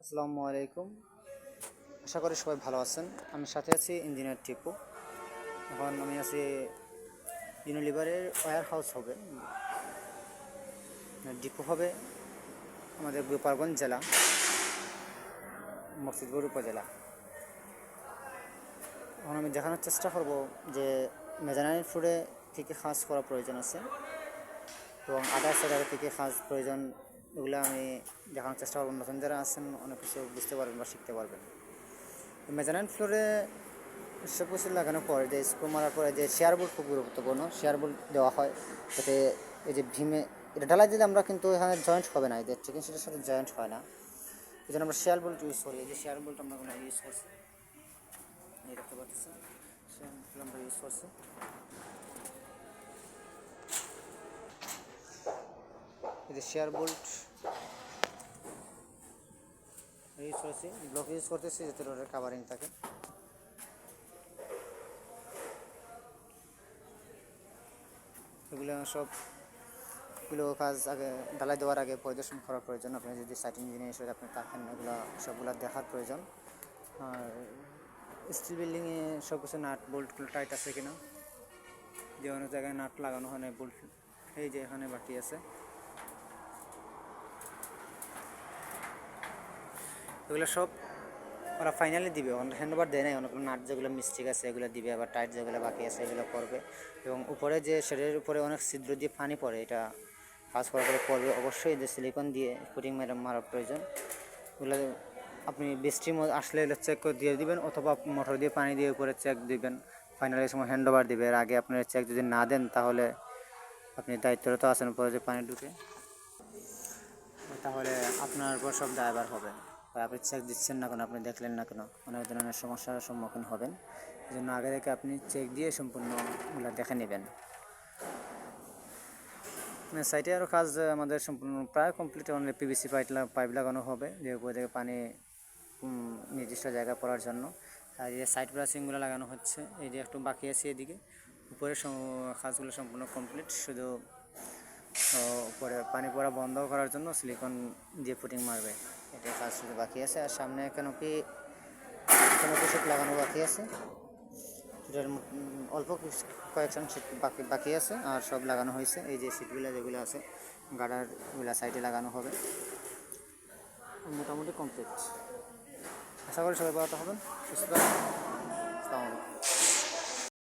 আসসালামু আলাইকুম। আশা করি সবাই ভালো আছেন। আমি সাথে আছি ইঞ্জিনিয়ার টিপু। এখন আমি আছি ইউনিলিভারের ওয়্যার হাউস হবে, ডিপো হবে আমাদের গোপালগঞ্জ জেলা, মুর্শিদপুর উপজেলা। এখন আমি দেখানোর চেষ্টা করব যে মেজানাইট ফ্লোরে কী কী কাজ করা প্রয়োজন আছে এবং আদার্স এরিয়ার কী কী কাজ প্রয়োজন, এগুলো আমি দেখানোর চেষ্টা করব। নতুন যারা আছেন অনেক কিছু বুঝতে পারবেন বা শিখতে পারবেন। মেজানাইট ফ্লোরে সব কিছু লাগানোর পরে যে স্ক্রু মারার পরে যে শেয়ার বোল্ট খুব গুরুত্বপূর্ণ, শেয়ার বোল্ট দেওয়া হয় যাতে এই যে ভীমে এটা ঢালাই দিলে আমরা কিন্তু এখানে জয়েন্ট হবে না, এদের চিকেন সেটার সাথে জয়েন্ট হয় না, এই জন্য আমরা শেয়ার বোল্ট ইউজ করি। এই যে শেয়ার বোল্ট আমরা ইউজ করছি, এই দেখতে পাচ্ছেন শেয়ার বোল্ট আমরা ইউজ করছি। এই যে শেয়ার বোল্ট ইউজ করছি, ব্লক ইউজ করতেছি যাতে রোডের কাভারিং থাকে। এগুলো সবগুলো কাজ আগে ঢালাই দেওয়ার আগে পরিদর্শন করার প্রয়োজন। আপনি যদি সাইট ইঞ্জিনিয়ার হিসেবে আপনি থাকেন, এগুলো সবগুলো দেখার প্রয়োজন। আর স্টিল বিল্ডিংয়ে সব কিছু নাট বোল্টগুলো টাইট আছে কিনা, যে অনেক জায়গায় নাট লাগানো হয় না, বোল্ট এই যে এখানে বাকি আছে, এগুলো সব ওরা ফাইনালি দিবে, হ্যান্ড ওভার দেয় নাই। অনেকগুলো নাট যেগুলো মিস্টেক আছে এগুলো দিবে, আবার টাইট যেগুলো বাকি আছে এগুলো করবে। এবং উপরে যে শেডের উপরে অনেক ছিদ্র দিয়ে পানি পড়ে, এটা কাজ করার পরে পড়বে অবশ্যই, যে সিলিকন দিয়ে ফুটিং মারার প্রয়োজন। এগুলো আপনি বৃষ্টি আসলে চেক করে দিয়ে দিবেন, অথবা মোটর দিয়ে পানি দিয়ে উপরে চেক দিবেন। ফাইনালি সময় হ্যান্ড ওভার দিবে, এর আগে আপনার চেক যদি না দেন তাহলে আপনি দায়িত্বরত আছেন, উপরে যে পানি ঢুকে তাহলে আপনার উপর সব দায়ভার হবে। আপনি চেক দিচ্ছেন না কেন, আপনি দেখলেন না কেন, অনেক ধরনের সমস্যার সম্মুখীন হবেন। এই জন্য আগে থেকে আপনি চেক দিয়ে সম্পূর্ণগুলো দেখে নেবেন। সাইটে আরও কাজ আমাদের সম্পূর্ণ প্রায় কমপ্লিট। অনেক পিভিসি পাইপ লাগানো হবে, যে উপর থেকে পানি নির্দিষ্ট জায়গায় পড়ার জন্য। আর এই সাইড ব্রাশিংগুলো লাগানো হচ্ছে, এই যে একটু বাকি আছে এদিকে। উপরে কাজগুলো সম্পূর্ণ কমপ্লিট, শুধু উপরে পানি পড়া বন্ধ করার জন্য সিলিকন দিয়ে ফুটিং মারবে, এটাই কাজ শুধু বাকি আছে। আর সামনে ক্যানোপি শিট লাগানো বাকি আছে, এটার অল্প কয়েকজন সিট বাকি আছে, আর সব লাগানো হয়েছে। এই যে সিটগুলো যেগুলো আছে গার্ডারগুলো সাইডে লাগানো হবে, মোটামুটি কমপ্লিট। আশা করি সবাই ভালো হবেন, সুস্থ থাকবেন।